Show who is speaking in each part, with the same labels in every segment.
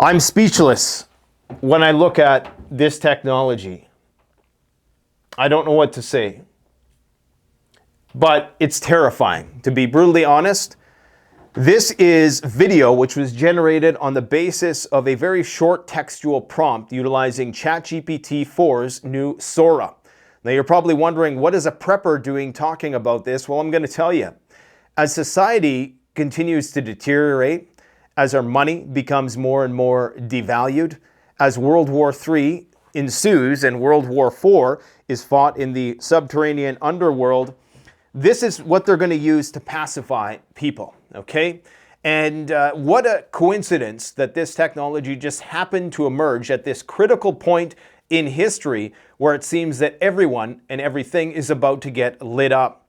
Speaker 1: I'm speechless when I look at this technology. I don't know what to say. But it's terrifying. To be brutally honest, this is video which was generated on the basis of a very short textual prompt utilizing GPT4's new Sora. Now you're probably wondering, what is a prepper doing talking about this? Well, I'm going to tell you. As society continues to deteriorate, as our money becomes more and more devalued, as World War III ensues and World War IV is fought in the subterranean underworld, this is what they're going to use to pacify people, okay? And what a coincidence that this technology just happened to emerge at this critical point in history where it seems that everyone and everything is about to get lit up.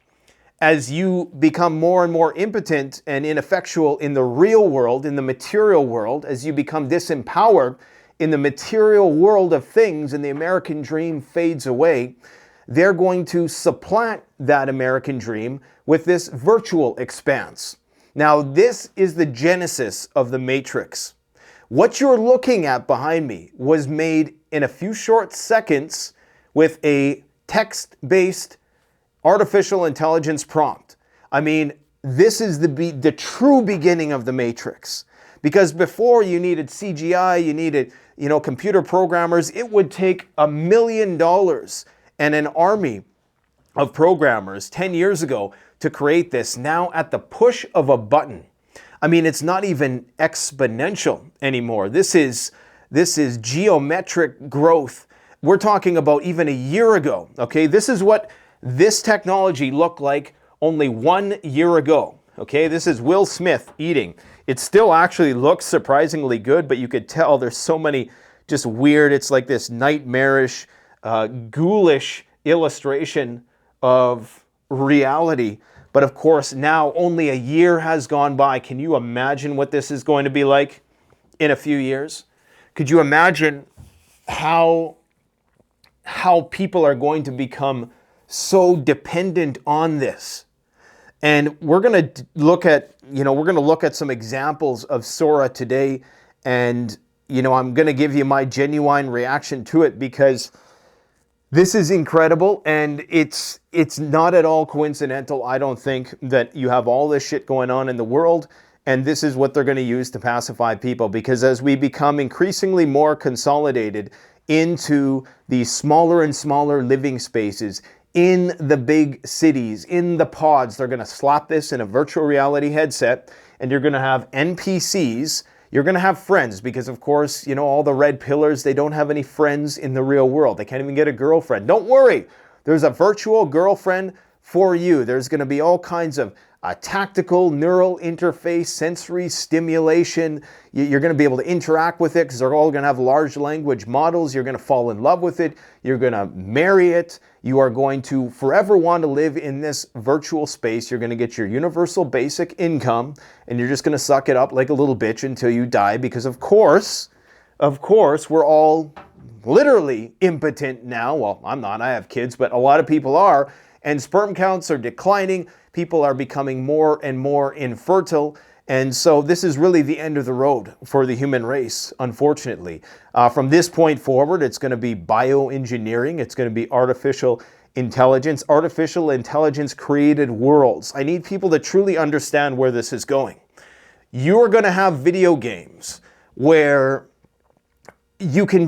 Speaker 1: As you become more and more impotent and ineffectual in the real world, in the material world, as you become disempowered in the material world of things and the American dream fades away, they're going to supplant that American dream with this virtual expanse. Now, this is the genesis of the Matrix. What you're looking at behind me was made in a few short seconds with a text-based artificial intelligence prompt. I mean, this is the true beginning of the Matrix. Because before you needed CGI, you needed, computer programmers. It would take $1 million and an army of programmers 10 years ago to create this. Now at the push of a button. I mean, it's not even exponential anymore. This is geometric growth. We're talking about even a year ago, okay? This is what this technology looked like only 1 year ago, okay? This is Will Smith eating. It still actually looks surprisingly good, but you could tell there's so many just weird, it's like this nightmarish, ghoulish illustration of reality. But of course, now only a year has gone by. Can you imagine what this is going to be like in a few years? Could you imagine how people are going to become so dependent on this? And we're going to look at, some examples of Sora today. And, I'm going to give you my genuine reaction to it because this is incredible. And it's not at all coincidental, I don't think, that you have all this shit going on in the world. And this is what they're going to use to pacify people. Because as we become increasingly more consolidated into these smaller and smaller living spaces, in the big cities, in the pods, they're going to slap this in a virtual reality headset, and you're going to have NPCs. You're going to have friends because, of course, all the red pillars, they don't have any friends in the real world. They can't even get a girlfriend. Don't worry. There's a virtual girlfriend for you. There's going to be all kinds of tactical neural interface, sensory stimulation. You're going to be able to interact with it because they're all going to have large language models. You're going to fall in love with it. You're going to marry it. You are going to forever want to live in this virtual space. You're going to get your universal basic income, and you're just going to suck it up like a little bitch until you die because, of course, we're all literally impotent now. Well, I'm not. I have kids, but a lot of people are. And sperm counts are declining. People are becoming more and more infertile. And so this is really the end of the road for the human race, unfortunately. From this point forward, it's going to be bioengineering. It's going to be artificial intelligence. Artificial intelligence created worlds. I need people to truly understand where this is going. You are going to have video games where you can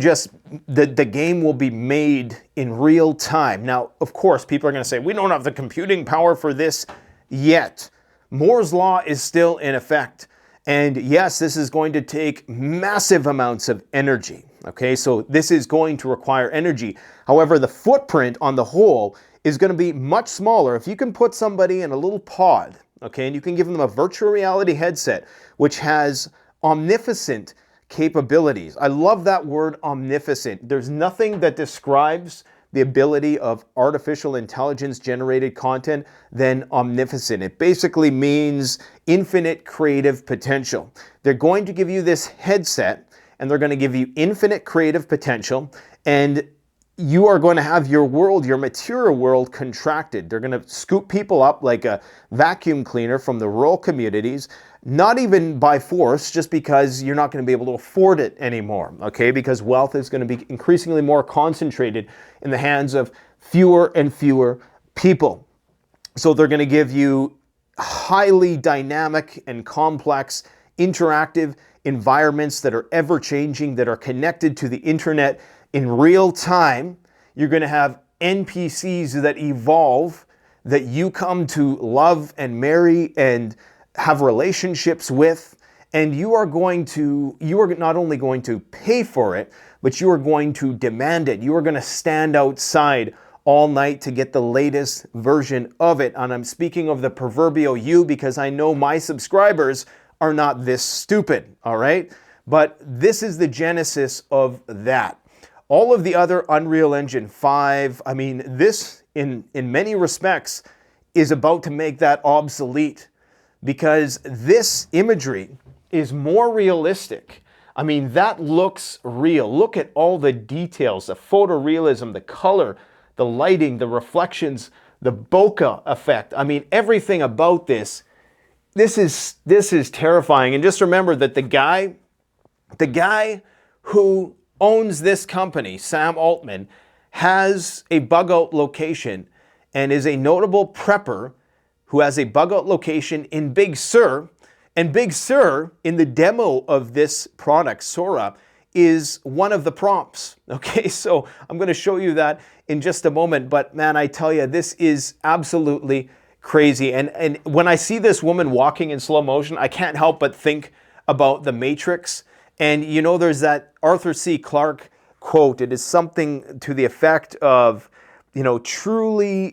Speaker 1: the game will be made in real time. Now, of course, people are going to say, we don't have the computing power for this yet. Moore's law is still in effect. And yes, this is going to take massive amounts of energy. Okay, so this is going to require energy. However, the footprint on the whole is going to be much smaller. If you can put somebody in a little pod, okay, and you can give them a virtual reality headset, which has omnificent capabilities. I love that word omnificent. There's nothing that describes the ability of artificial intelligence generated content than omnificent. It basically means infinite creative potential. They're going to give you this headset and they're going to give you infinite creative potential, and you are going to have your world, your material world, contracted. They're going to scoop people up like a vacuum cleaner from the rural communities, Not even by force, just because you're not going to be able to afford it anymore, okay? Because wealth is going to be increasingly more concentrated in the hands of fewer and fewer people. So they're going to give you highly dynamic and complex interactive environments that are ever changing, that are connected to the internet in real time. You're going to have NPCs that evolve, that you come to love and marry and have relationships with, and you are not only going to pay for it, but you are going to demand it. You are going to stand outside all night to get the latest version of it. And I'm speaking of the proverbial you, because I know my subscribers are not this stupid, all right? But this is the genesis of that. All of the other Unreal Engine 5, I mean, this in many respects is about to make that obsolete, because this imagery is more realistic. I mean, that looks real. Look at all the details, the photorealism, the color, the lighting, the reflections, the bokeh effect. I mean, everything about this is terrifying. And just remember that the guy who owns this company, Sam Altman, has a bug out location and is a notable prepper who has a bug out location in Big Sur. And Big Sur, in the demo of this product, Sora, is one of the prompts. Okay, so I'm going to show you that in just a moment. But man, I tell you, this is absolutely crazy. And when I see this woman walking in slow motion, I can't help but think about The Matrix. And you know, there's that Arthur C. Clarke quote. It is something to the effect of, you know, true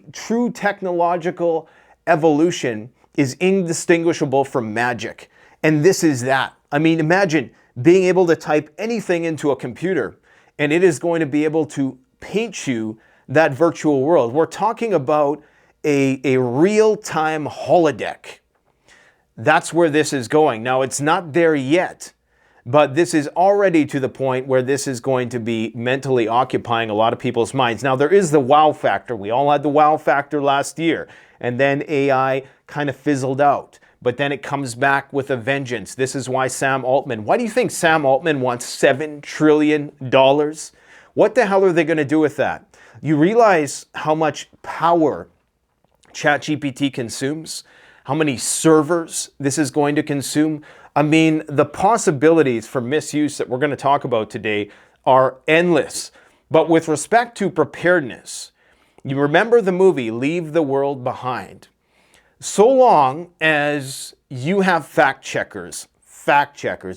Speaker 1: technological evolution is indistinguishable from magic. And this is that. I mean, imagine being able to type anything into a computer and it is going to be able to paint you that virtual world. We're talking about a real-time holodeck. That's where this is going. Now, it's not there yet, but this is already to the point where this is going to be mentally occupying a lot of people's minds. Now, there is the wow factor. We all had the wow factor last year, and then AI kind of fizzled out. But then it comes back with a vengeance. This is why why do you think Sam Altman wants $7 trillion? What the hell are they going to do with that? You realize how much power ChatGPT consumes? How many servers this is going to consume? I mean, the possibilities for misuse that we're going to talk about today are endless. But with respect to preparedness, you remember the movie Leave the World Behind. So long as you have fact checkers,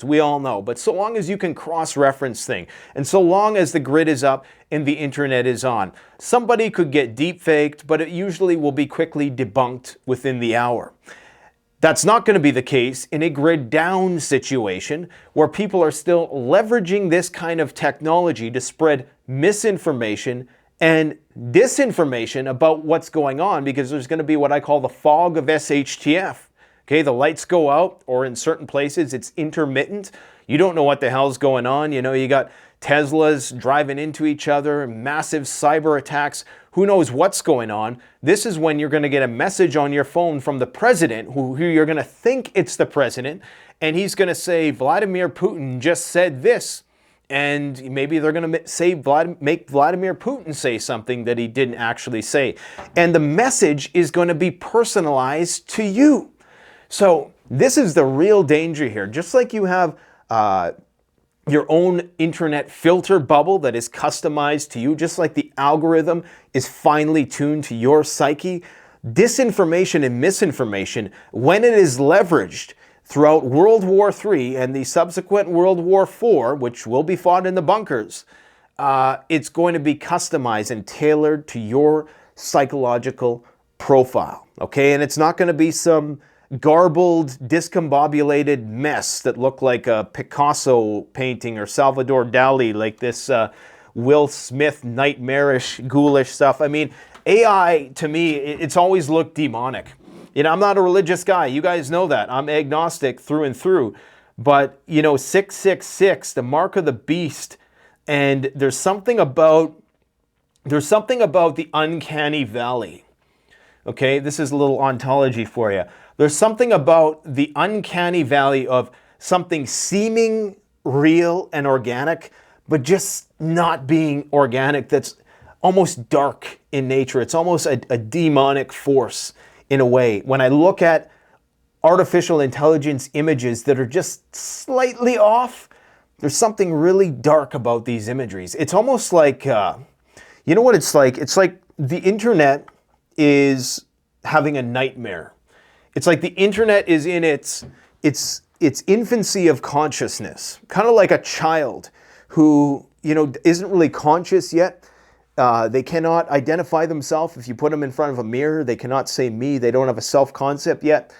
Speaker 1: we all know, but so long as you can cross-reference things, and so long as the grid is up and the internet is on, somebody could get deep-faked, but it usually will be quickly debunked within the hour. That's not going to be the case in a grid down situation where people are still leveraging this kind of technology to spread misinformation and disinformation about what's going on, because there's going to be what I call the fog of SHTF. Okay, the lights go out, or in certain places it's intermittent. You don't know what the hell's going on. You know, you got Teslas driving into each other, massive cyber attacks. Who knows what's going on? This is when you're going to get a message on your phone from the president, who you're going to think it's the president, and he's going to say, Vladimir Putin just said this. And maybe they're going to make Vladimir Putin say something that he didn't actually say. And the message is going to be personalized to you. So this is the real danger here. Just like you have your own internet filter bubble that is customized to you, just like the algorithm is finely tuned to your psyche, disinformation and misinformation, when it is leveraged throughout World War III and the subsequent World War IV, which will be fought in the bunkers, it's going to be customized and tailored to your psychological profile, okay? And it's not going to be some garbled, discombobulated mess that look like a Picasso painting or Salvador Dali, like this Will Smith nightmarish, ghoulish stuff. I mean, AI, to me, it's always looked demonic. You know, I'm not a religious guy. You guys know that. I'm agnostic through and through. But, you know, 666, the mark of the beast, and there's something about the uncanny valley. Okay, this is a little ontology for you. There's something about the uncanny valley of something seeming real and organic, but just not being organic, that's almost dark in nature. It's almost a demonic force in a way. When I look at artificial intelligence images that are just slightly off, there's something really dark about these imageries. It's almost like, you know what it's like? It's like the internet is having a nightmare. It's like the internet is in its infancy of consciousness, kind of like a child who, you know, isn't really conscious yet. They cannot identify themselves. If you put them in front of a mirror, they cannot say me. They don't have a self-concept yet.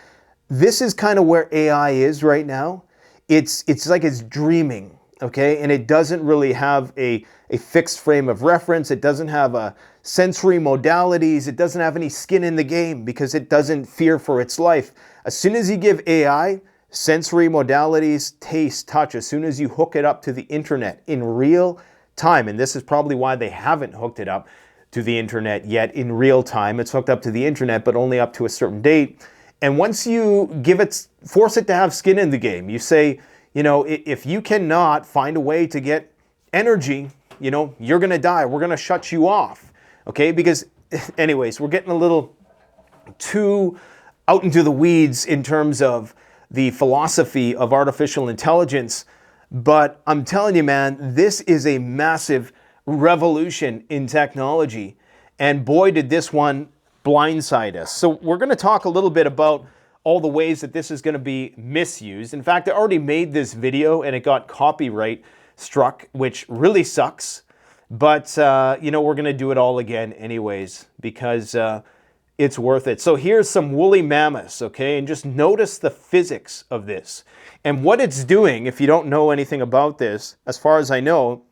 Speaker 1: This is kind of where AI is right now. It's like it's dreaming, okay? And it doesn't really have a fixed frame of reference. It doesn't have a sensory modalities. It doesn't have any skin in the game because it doesn't fear for its life. As soon as you give AI sensory modalities, taste, touch, as soon as you hook it up to the internet in real time, and this is probably why they haven't hooked it up to the internet yet in real time. It's hooked up to the internet, but only up to a certain date. And once you force it to have skin in the game, you say, you know, if you cannot find a way to get energy, you know, you're going to die. We're going to shut you off. Okay? Because anyways, we're getting a little too out into the weeds in terms of the philosophy of artificial intelligence. But I'm telling you, man, this is a massive revolution in technology. And boy, did this one blindside us. So we're going to talk a little bit about all the ways that this is going to be misused. In fact, I already made this video and it got copyright struck, which really sucks. But, you know, we're going to do it all again anyways because it's worth it. So here's some woolly mammoths, okay? And just notice the physics of this. And what it's doing, if you don't know anything about this, as far as I know,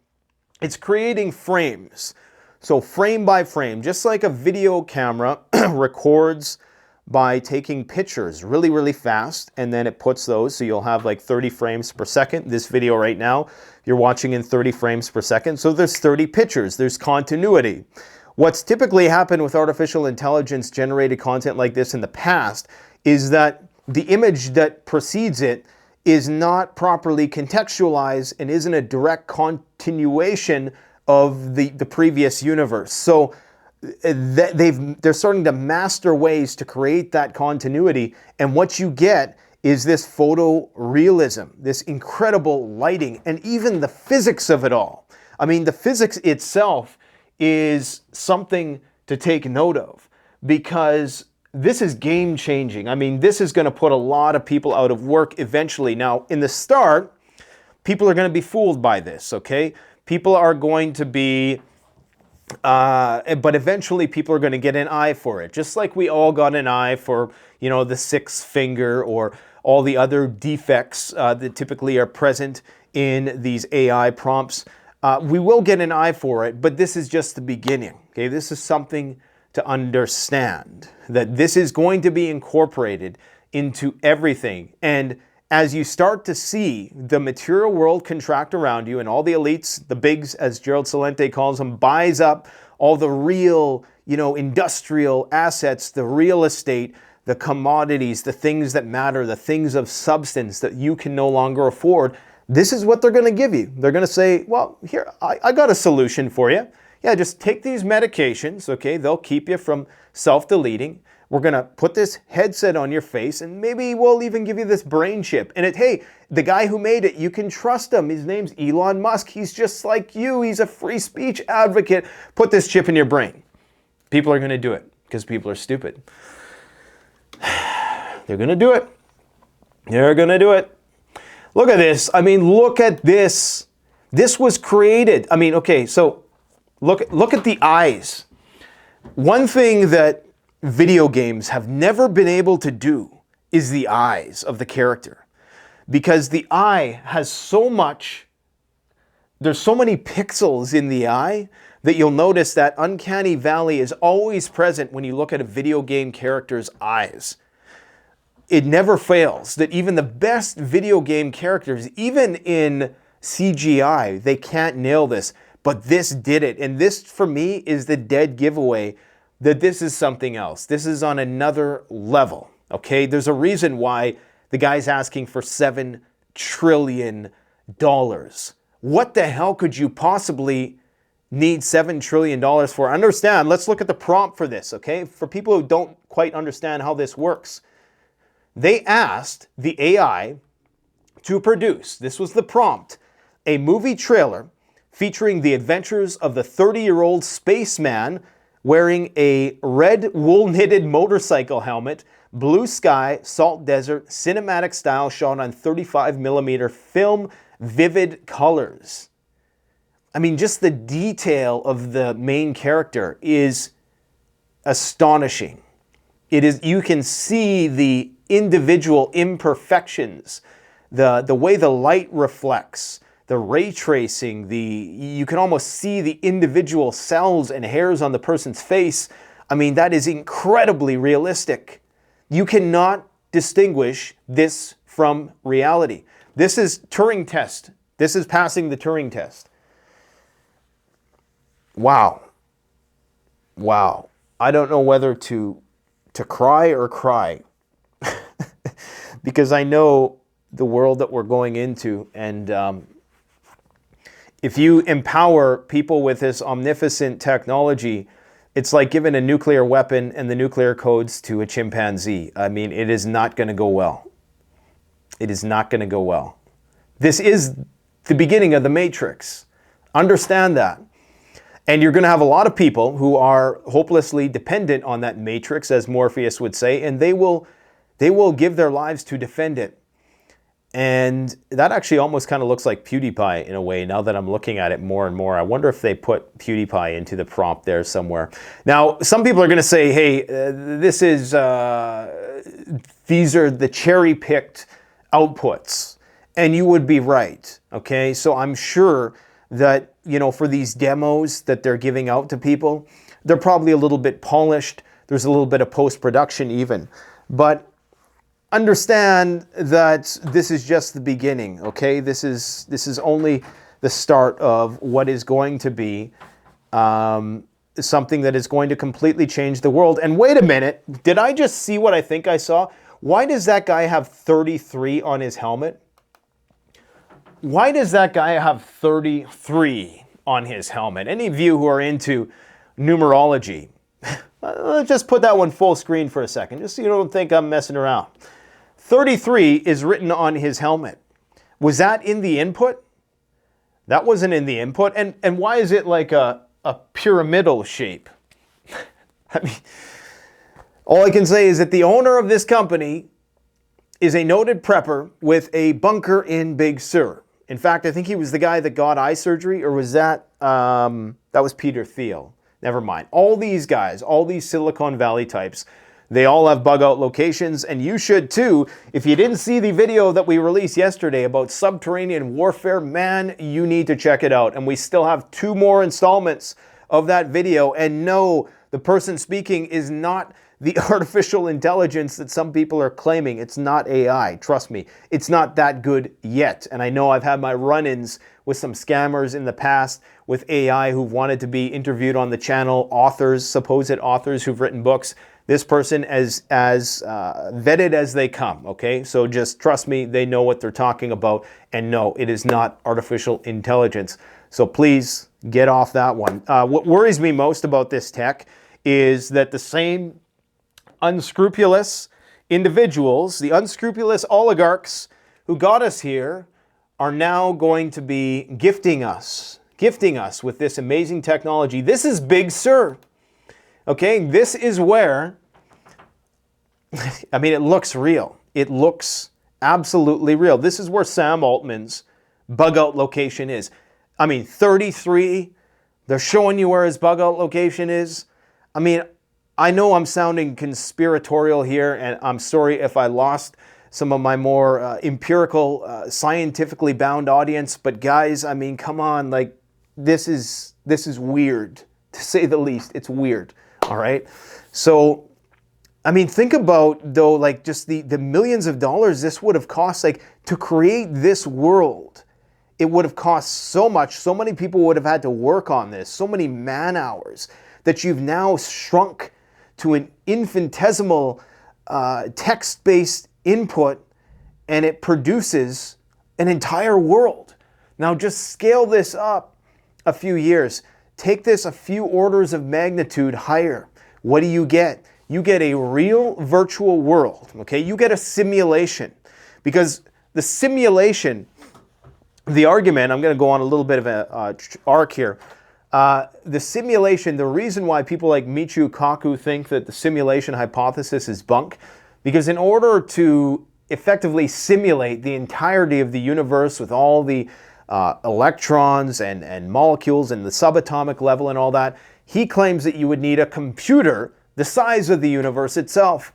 Speaker 1: it's creating frames. So frame by frame, just like a video camera records by taking pictures really, really fast, and then it puts those, so you'll have like 30 frames per second. This video right now, you're watching in 30 frames per second. So there's 30 pictures, there's continuity. What's typically happened with artificial intelligence generated content like this in the past is that the image that precedes it is not properly contextualized and isn't a direct continuation of the previous universe. So they're starting to master ways to create that continuity, and what you get is this photorealism, this incredible lighting, and even the physics of it all. I mean, the physics itself is something to take note of because this is game changing. I mean, this is going to put a lot of people out of work eventually. Now, in the start, people are going to be fooled by this, okay? People are going to be, but eventually people are going to get an eye for it. Just like we all got an eye for, you know, the 6th finger or all the other defects that typically are present in these AI prompts. We will get an eye for it, but this is just the beginning, okay? This is something to understand, that this is going to be incorporated into everything. And as you start to see the material world contract around you and all the elites, the bigs, as Gerald Celente calls them, buys up all the real, you know, industrial assets, the real estate, the commodities, the things that matter, the things of substance that you can no longer afford, this is what they're going to give you. They're going to say, well, here, I got a solution for you. Yeah, just take these medications, okay? They'll keep you from self-deleting. We're going to put this headset on your face, and maybe we'll even give you this brain chip. And hey, the guy who made it, you can trust him. His name's Elon Musk. He's just like you. He's a free speech advocate. Put this chip in your brain. People are going to do it because people are stupid. They're going to do it. They're going to do it. Look at this. I mean, look at this. This was created. I mean, okay, so look at the eyes. One thing that video games have never been able to do is the eyes of the character, because the eye has so much, there's so many pixels in the eye that you'll notice that uncanny valley is always present when you look at a video game character's eyes. It never fails that even the best video game characters, even in CGI, they can't nail this, but this did it. And this, for me, is the dead giveaway that this is something else. This is on another level. Okay, there's a reason why the guy's asking for $7 trillion. What the hell could you possibly need $7 trillion for? Understand, let's look at the prompt for this, okay? For people who don't quite understand how this works. They asked the AI to produce, this was the prompt, a movie trailer featuring the adventures of the 30-year-old spaceman wearing a red wool-knitted motorcycle helmet, blue sky, salt desert, cinematic style shot on 35mm film, vivid colors. I mean, just the detail of the main character is astonishing. It is, you can see the individual imperfections, the way the light reflects, the ray tracing, you can almost see the individual cells and hairs on the person's face. I mean, that is incredibly realistic. You cannot distinguish this from reality. This is Turing test. This is passing the Turing test. Wow. Wow. I don't know whether to cry or cry because I know the world that we're going into, and if you empower people with this omnificent technology, it's like giving a nuclear weapon and the nuclear codes to a chimpanzee. I mean, it is not going to go well. It is not going to go well. This is the beginning of the Matrix. Understand that. And you're going to have a lot of people who are hopelessly dependent on that Matrix, as Morpheus would say, and they will give their lives to defend it. And that actually almost kind of looks like PewDiePie in a way, now that I'm looking at it more and more. I wonder if they put PewDiePie into the prompt there somewhere. Now, some people are going to say, hey, these are the cherry-picked outputs. And you would be right, okay? So I'm sure that, for these demos that they're giving out to people, they're probably a little bit polished. There's a little bit of post-production even. But understand that this is just the beginning, okay? This is only the start of what is going to be something that is going to completely change the world. And wait a minute, did I just see what I think I saw? Why does that guy have 33 on his helmet? Why does that guy have 33 on his helmet? Any of you who are into numerology, let's just put that one full screen for a second, just so you don't think I'm messing around. 33 is written on his helmet. Was that in the input? That wasn't in the input. And why is it like a pyramidal shape? I mean, all I can say is that the owner of this company is a noted prepper with a bunker in Big Sur. In fact, I think he was the guy that got eye surgery, or was that was Peter Thiel. Never mind. All these guys, all these Silicon Valley types, they all have bug out locations, and you should too. If you didn't see the video that we released yesterday about subterranean warfare, man, you need to check it out. And we still have 2 more installments of that video. And no, the person speaking is not the artificial intelligence that some people are claiming. It's not AI, trust me. It's not that good yet. And I know I've had my run-ins with some scammers in the past with AI who've wanted to be interviewed on the channel, authors, supposed authors who've written books. This person as vetted as they come, okay? So just trust me, they know what they're talking about. And no, it is not artificial intelligence. So please get off that one. What worries me most about this tech is that the same unscrupulous individuals, the unscrupulous oligarchs who got us here, are now going to be gifting us with this amazing technology. This is Big Sur. Okay, this is where, I mean, it looks real. It looks absolutely real. This is where Sam Altman's bug out location is. I mean, 33, they're showing you where his bug out location is. I mean, I know I'm sounding conspiratorial here, and I'm sorry if I lost some of my more empirical, scientifically bound audience, but guys, I mean, come on, like, this is weird, to say the least. It's weird, all right? So, I mean, think about, though, like, just the millions of dollars this would have cost, like, to create this world. It would have cost so much, so many people would have had to work on this, so many man hours, that you've now shrunk to an infinitesimal text-based input, and it produces an entire world. Now just scale this up a few years. Take this a few orders of magnitude higher. What do you get? You get a real virtual world, okay? You get a simulation, because the simulation, the argument, I'm going to go on a little bit of an arc here. The simulation, the reason why people like Michio Kaku think that the simulation hypothesis is bunk, because in order to effectively simulate the entirety of the universe with all the electrons and molecules and the subatomic level and all that, he claims that you would need a computer the size of the universe itself.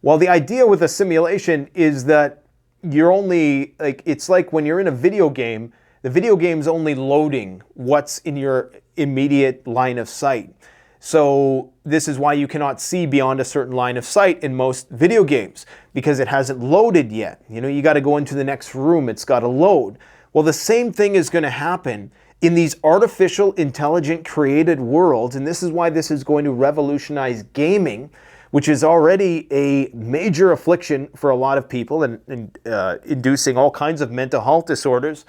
Speaker 1: Well, the idea with a simulation is that you're only, like, it's like when you're in a video game, the video game's only loading what's in your immediate line of sight. So this is why you cannot see beyond a certain line of sight in most video games, because it hasn't loaded yet. You know, you got to go into the next room, it's got to load. Well, the same thing is going to happen in these artificial, intelligent, created worlds, and this is why this is going to revolutionize gaming, which is already a major affliction for a lot of people and inducing all kinds of mental health disorders.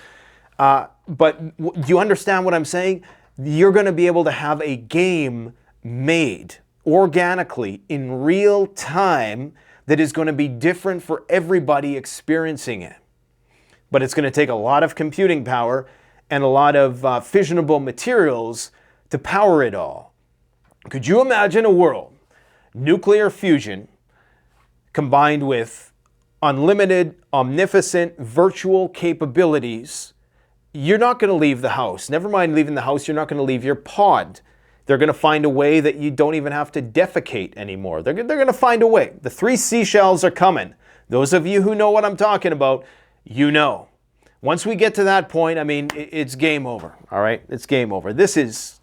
Speaker 1: But do you understand what I'm saying? You're going to be able to have a game made organically in real time that is going to be different for everybody experiencing it. But it's going to take a lot of computing power and a lot of fissionable materials to power it all. Could you imagine a world, nuclear fusion, combined with unlimited, omnificent, virtual capabilities? You're not going to leave the house. Never mind leaving the house, you're not going to leave your pod. They're going to find a way that you don't even have to defecate anymore. They're going to find a way. The 3 seashells are coming. Those of you who know what I'm talking about, you know. Once we get to that point, I mean, it's game over, all right? It's game over. This is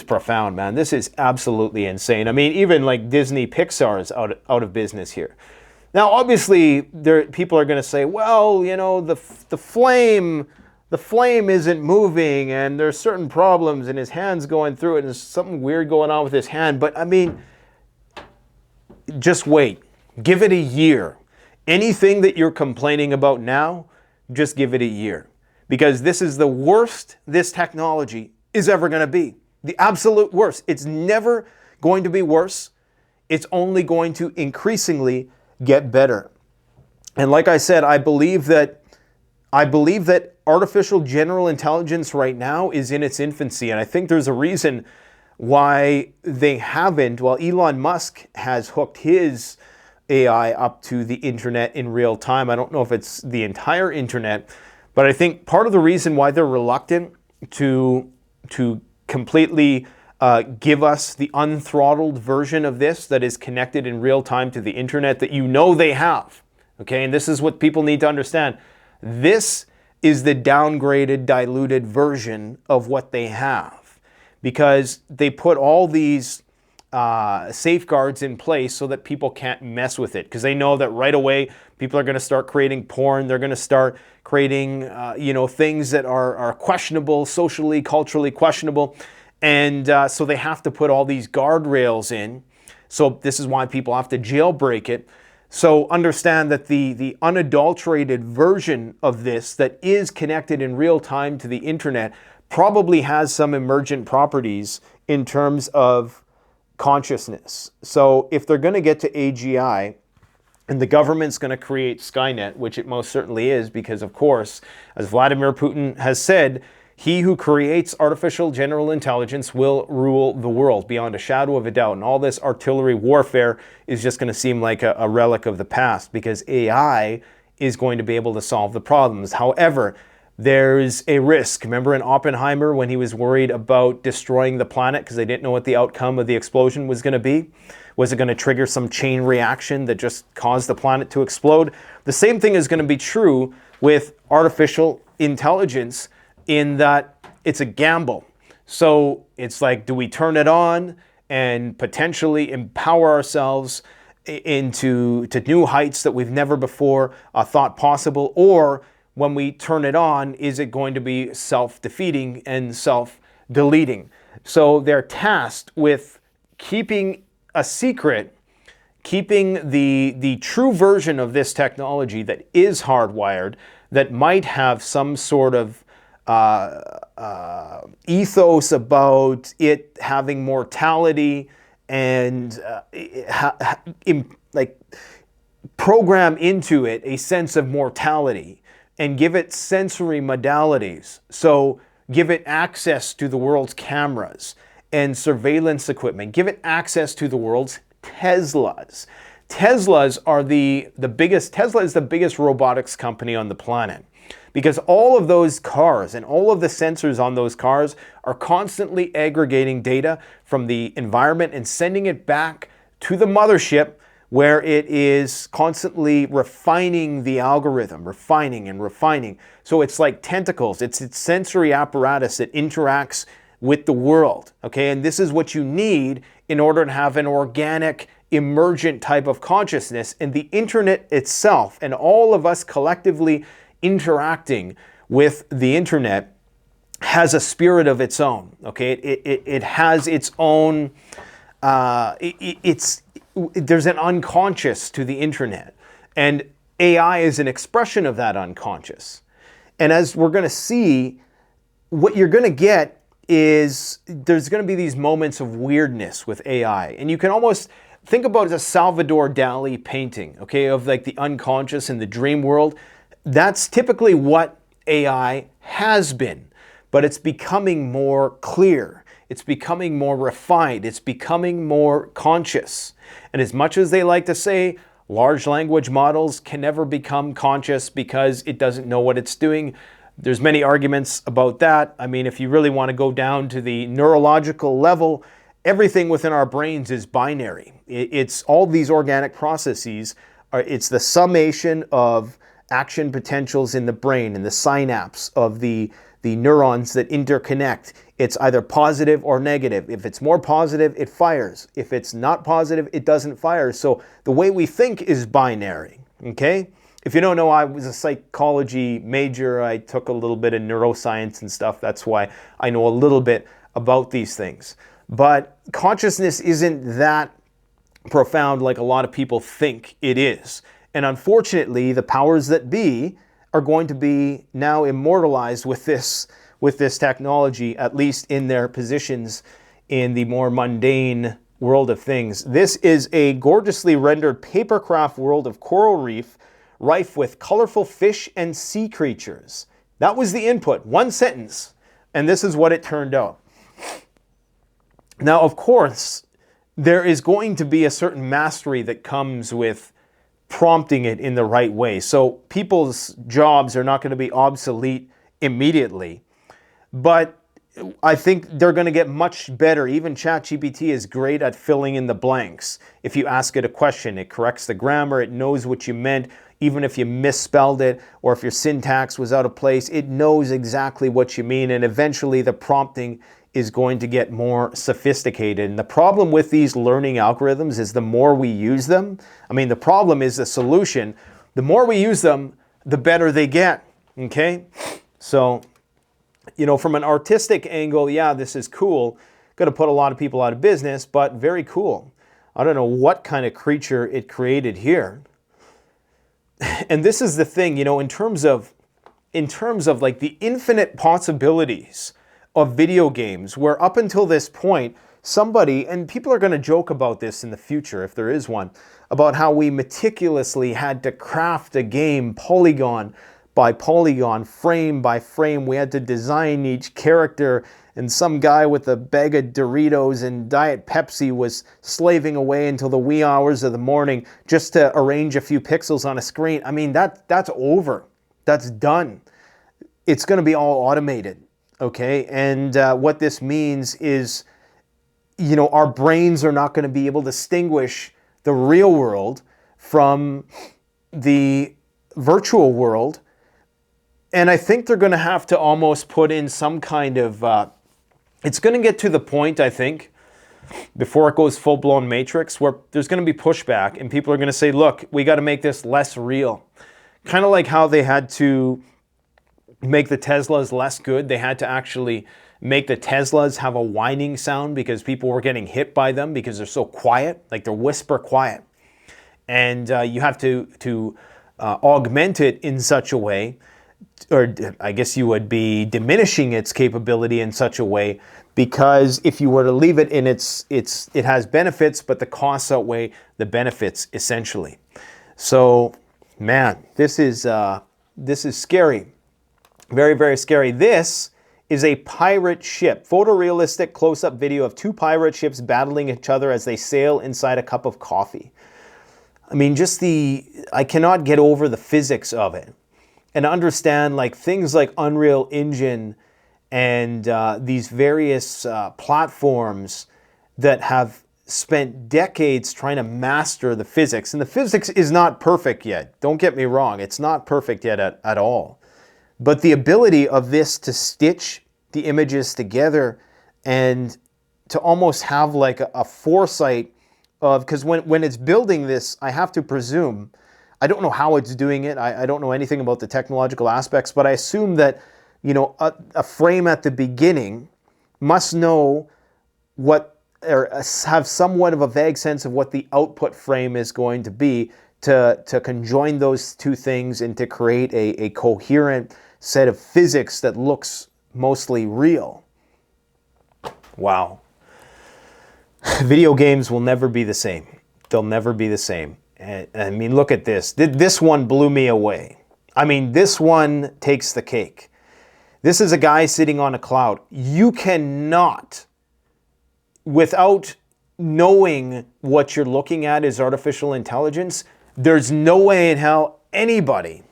Speaker 1: profound, man. This is absolutely insane. I mean, even like Disney Pixar is out of business here. Now, obviously, people are going to say, well, you know, the flame isn't moving, and there's certain problems, and his hand's going through it, and there's something weird going on with his hand. But, I mean, just wait. Give it a year. Anything that you're complaining about now, just give it a year. Because this is the worst this technology is ever going to be. The absolute worst. It's never going to be worse. It's only going to increasingly get better. And like I said, I believe that artificial general intelligence right now is in its infancy. And I think there's a reason why they haven't. Well, Elon Musk has hooked his AI up to the internet in real time. I don't know if it's the entire internet, but I think part of the reason why they're reluctant to completely give us the unthrottled version of this that is connected in real time to the internet that you know they have. Okay, and this is what people need to understand. This is the downgraded, diluted version of what they have, because they put all these safeguards in place so that people can't mess with it, because they know that right away people are going to start creating porn. They're going to start creating things that are questionable, socially, culturally questionable, and so they have to put all these guardrails in. So this is why people have to jailbreak it. So understand that the unadulterated version of this that is connected in real time to the internet probably has some emergent properties in terms of consciousness. So if they're going to get to AGI and the government's going to create Skynet, which it most certainly is, because of course, as Vladimir Putin has said, he who creates artificial general intelligence will rule the world beyond a shadow of a doubt. And all this artillery warfare is just going to seem like a relic of the past, because AI is going to be able to solve the problems. However, there's a risk. Remember in Oppenheimer when he was worried about destroying the planet because they didn't know what the outcome of the explosion was going to be? Was it going to trigger some chain reaction that just caused the planet to explode? The same thing is going to be true with artificial intelligence, in that it's a gamble. So it's like, do we turn it on and potentially empower ourselves into new heights that we've never before thought possible? Or when we turn it on, is it going to be self-defeating and self-deleting? So they're tasked with keeping a secret, keeping the true version of this technology that is hardwired, that might have some sort of ethos about it having mortality and like program into it a sense of mortality and give it sensory modalities. So give it access to the world's cameras and surveillance equipment. Give it access to the world's Teslas. Teslas are the biggest. Tesla is the biggest robotics company on the planet, because all of those cars and all of the sensors on those cars are constantly aggregating data from the environment and sending it back to the mothership, where it is constantly refining the algorithm, refining and refining. So it's like tentacles. It's sensory apparatus that interacts with the world, okay? And this is what you need in order to have an organic, emergent type of consciousness. And the internet itself and all of us collectively interacting with the internet has a spirit of its own, okay? It has its own, there's an unconscious to the internet. And AI is an expression of that unconscious. And as we're gonna see, what you're gonna get is there's going to be these moments of weirdness with AI. And you can almost think about it as a Salvador Dali painting, okay, of like the unconscious and the dream world. That's typically what AI has been, but it's becoming more clear. It's becoming more refined. It's becoming more conscious. And as much as they like to say, large language models can never become conscious because it doesn't know what it's doing, there's many arguments about that. I mean, if you really want to go down to the neurological level, everything within our brains is binary. It's all these organic processes. It's the summation of action potentials in the brain and the synapse of the neurons that interconnect. It's either positive or negative. If it's more positive, it fires. If it's not positive, it doesn't fire. So the way we think is binary, okay? If you don't know, I was a psychology major. I took a little bit of neuroscience and stuff. That's why I know a little bit about these things. But consciousness isn't that profound like a lot of people think it is. And unfortunately, the powers that be are going to be now immortalized with this technology, at least in their positions in the more mundane world of things. This is a gorgeously rendered papercraft world of coral reef, rife with colorful fish and sea creatures. That was the input, one sentence, and this is what it turned out. Now, of course, there is going to be a certain mastery that comes with prompting it in the right way. So people's jobs are not going to be obsolete immediately, but I think they're going to get much better. Even ChatGPT is great at filling in the blanks. If you ask it a question, it corrects the grammar, it knows what you meant. Even if you misspelled it or if your syntax was out of place, it knows exactly what you mean, and eventually the prompting is going to get more sophisticated. And the problem with these learning algorithms is the more we use them, I mean, the problem is the solution. The more we use them, the better they get, okay? So, you know, from an artistic angle, yeah, this is cool. Going to put a lot of people out of business, but very cool. I don't know what kind of creature it created here. And this is the thing, you know, in terms of like the infinite possibilities of video games, where up until this point, somebody, and people are going to joke about this in the future if there is one, about how we meticulously had to craft a game polygon by polygon, frame by frame. We had to design each character, and some guy with a bag of Doritos and Diet Pepsi was slaving away until the wee hours of the morning just to arrange a few pixels on a screen. I mean, that's over. That's done. It's going to be all automated, okay? And what this means is, you know, our brains are not going to be able to distinguish the real world from the virtual world. And I think they're going to have to almost put in some kind of, it's going to get to the point, I think, before it goes full-blown Matrix, where there's going to be pushback and people are going to say, look, we got to make this less real. Kind of like how they had to make the Teslas less good. They had to actually make the Teslas have a whining sound because people were getting hit by them because they're so quiet, like they're whisper quiet. and you have to augment it in such a way, or I guess you would be diminishing its capability in such a way, because if you were to leave it in it has benefits, but the costs outweigh the benefits essentially. So, man, this is scary, very, very scary. This is a pirate ship. Photorealistic close-up video of two pirate ships battling each other as they sail inside a cup of coffee. I mean, I cannot get over the physics of it and understand like things like Unreal Engine and these various platforms that have spent decades trying to master the physics. And the physics is not perfect yet. Don't get me wrong. It's not perfect yet at all. But the ability of this to stitch the images together and to almost have like a foresight of, because when it's building this, I have to presume, I don't know how it's doing it. I don't know anything about the technological aspects, but I assume that, you know, a frame at the beginning must know what, or have somewhat of a vague sense of what the output frame is going to be to conjoin those two things and to create a coherent set of physics that looks mostly real. Wow. Video games will never be the same. They'll never be the same. I mean, look at this. This one blew me away. I mean, this one takes the cake. This is a guy sitting on a cloud. You cannot, without knowing what you're looking at is artificial intelligence, there's no way in hell anybody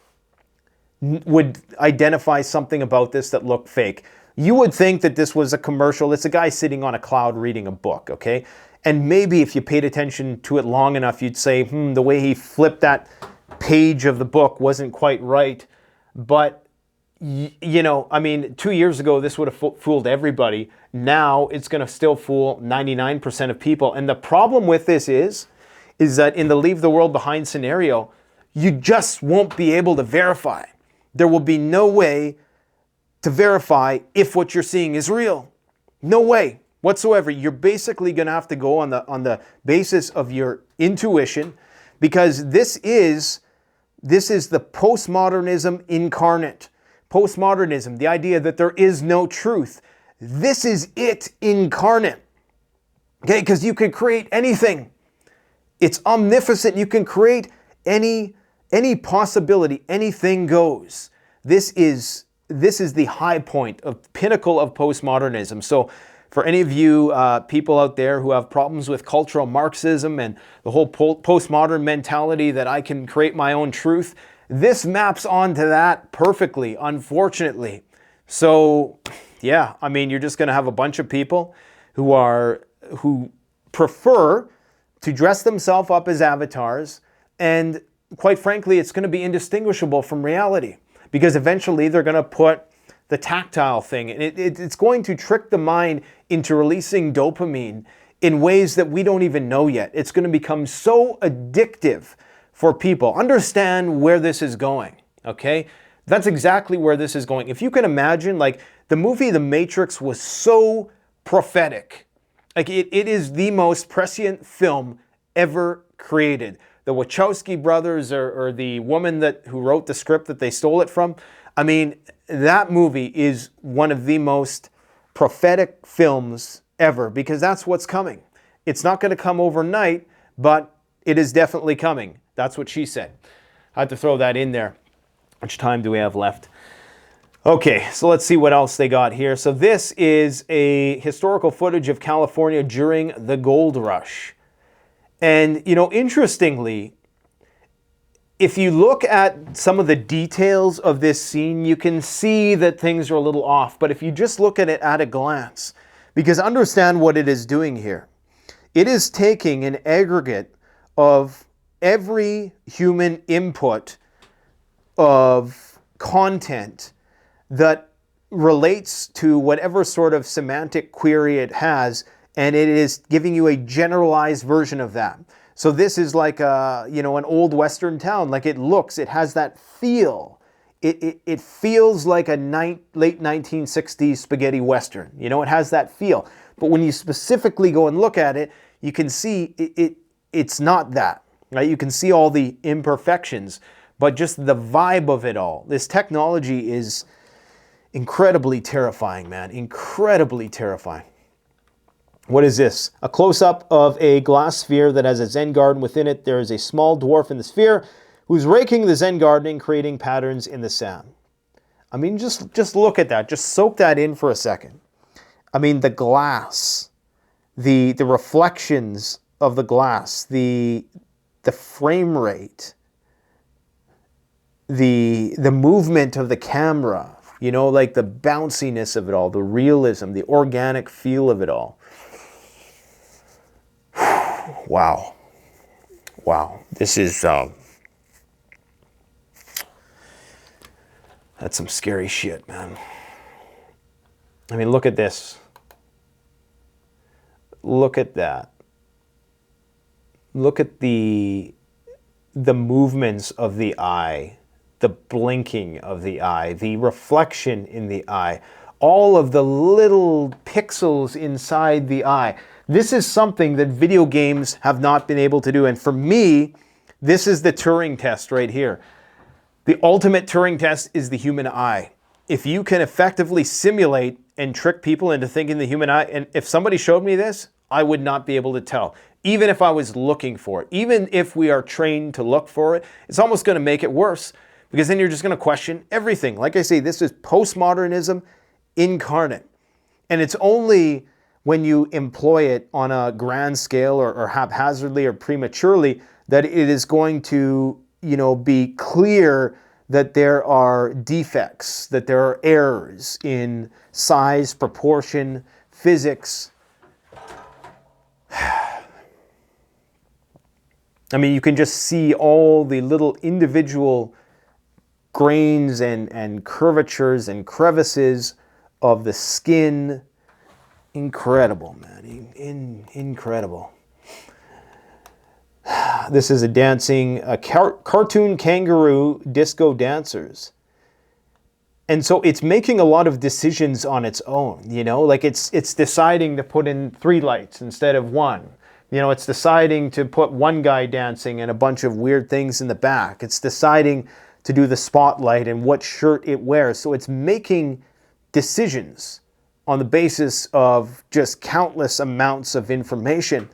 Speaker 1: would identify something about this that looked fake. You would think that this was a commercial. It's a guy sitting on a cloud reading a book, okay? And maybe if you paid attention to it long enough, you'd say, the way he flipped that page of the book wasn't quite right. But, you know, I mean, 2 years ago, this would have fooled everybody. Now it's going to still fool 99% of people. And the problem with this is that in the leave the world behind scenario, you just won't be able to verify. There will be no way to verify if what you're seeing is real. No way whatsoever. You're basically going to have to go on the basis of your intuition, because this is the postmodernism incarnate. Postmodernism, the idea that there is no truth. This is it incarnate. Okay, because you can create anything. It's omnificent. You can create any possibility. Anything goes. This is the high point of pinnacle of postmodernism. So for any of you people out there who have problems with cultural Marxism and the whole postmodern mentality that I can create my own truth, this maps onto that perfectly, unfortunately. So yeah, I mean, you're just going to have a bunch of people who prefer to dress themselves up as avatars, and quite frankly, it's going to be indistinguishable from reality, because eventually they're going to put the tactile thing, and it's going to trick the mind into releasing dopamine in ways that we don't even know yet. It's going to become so addictive for people. Understand where this is going, okay? That's exactly where this is going. If you can imagine, like, the movie The Matrix was so prophetic. Like, it is the most prescient film ever created. The Wachowski brothers, or the woman who wrote the script that they stole it from, I mean, that movie is one of the most prophetic films ever, because that's what's coming. It's not going to come overnight, but it is definitely coming. That's what she said. I had to throw that in there. How much time do we have left? Okay, so let's see what else they got here. So this is a historical footage of California during the gold rush. And, you know, interestingly, if you look at some of the details of this scene, you can see that things are a little off. But if you just look at it at a glance, because understand what it is doing here. It is taking an aggregate of every human input of content that relates to whatever sort of semantic query it has, and it is giving you a generalized version of that. So this is like an old Western town. Like, it has that feel. It feels like a late 1960s spaghetti Western. You know, it has that feel. But when you specifically go and look at it, you can see it's not that. right? You can see all the imperfections, but just the vibe of it all. This technology is incredibly terrifying, man. Incredibly terrifying. What is this? A close-up of a glass sphere that has a Zen garden within it. There is a small dwarf in the sphere who's raking the Zen gardening, creating patterns in the sand. I mean, just look at that. Just soak that in for a second. I mean, the glass, the reflections of the glass, the frame rate, the movement of the camera, you know, like the bounciness of it all, the realism, the organic feel of it all. Wow. Wow. This is, that's some scary shit, man. I mean, look at this. Look at that. Look at the movements of the eye, the blinking of the eye, the reflection in the eye, all of the little pixels inside the eye. This is something that video games have not been able to do. And for me, this is the Turing test right here. The ultimate Turing test is the human eye. If you can effectively simulate and trick people into thinking the human eye, and if somebody showed me this, I would not be able to tell. Even if I was looking for it, even if we are trained to look for it, it's almost going to make it worse, because then you're just going to question everything. Like I say, this is postmodernism incarnate. And it's only when you employ it on a grand scale or haphazardly or prematurely that it is going to, you know, be clear that there are defects, that there are errors in size, proportion, physics. I mean, you can just see all the little individual grains and curvatures and crevices of the skin. Incredible, man. Incredible. This is a dancing, cartoon kangaroo disco dancers. And so it's making a lot of decisions on its own, you know, like it's deciding to put in 3 lights instead of 1. You know, it's deciding to put one guy dancing and a bunch of weird things in the back. It's deciding to do the spotlight and what shirt it wears. So it's making decisions on the basis of just countless amounts of information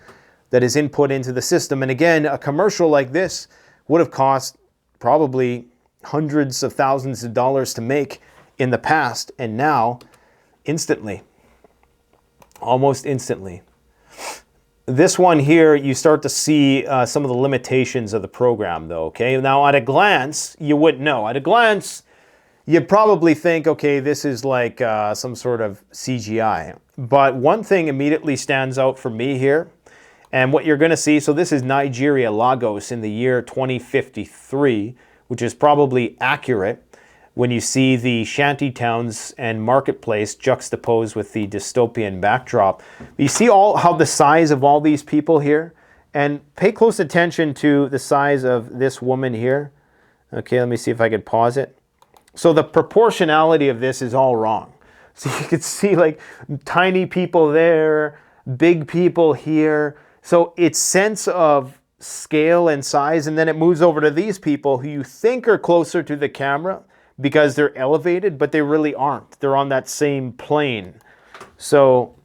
Speaker 1: that is input into the system. And again, a commercial like this would have cost probably hundreds of thousands of dollars to make in the past, and now instantly, almost instantly. This one here, you start to see some of the limitations of the program though, okay? Now at a glance, you wouldn't know. At a glance, you'd probably think, okay, this is like some sort of CGI. But one thing immediately stands out for me here, and what you're going to see, so this is Nigeria, Lagos, in the year 2053, which is probably accurate when you see the shanty towns and marketplace juxtaposed with the dystopian backdrop. You see how the size of all these people here, and pay close attention to the size of this woman here. Okay, let me see if I could pause it. So the proportionality of this is all wrong. So you can see like tiny people there, big people here. So its sense of scale and size, and then it moves over to these people who you think are closer to the camera because they're elevated, but they really aren't. They're on that same plane. So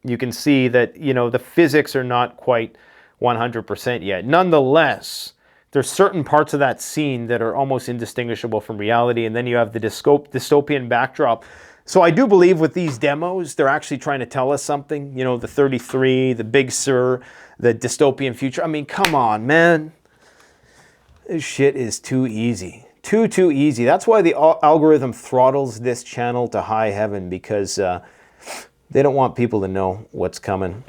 Speaker 1: you can see that, you know, the physics are not quite 100% yet. Nonetheless, there's certain parts of that scene that are almost indistinguishable from reality, and then you have the dystopian backdrop. So I do believe with these demos, they're actually trying to tell us something. You know, the 33, the Big Sur, the dystopian future. I mean, come on, man. This shit is too easy. Too easy. That's why the algorithm throttles this channel to high heaven, because they don't want people to know what's coming.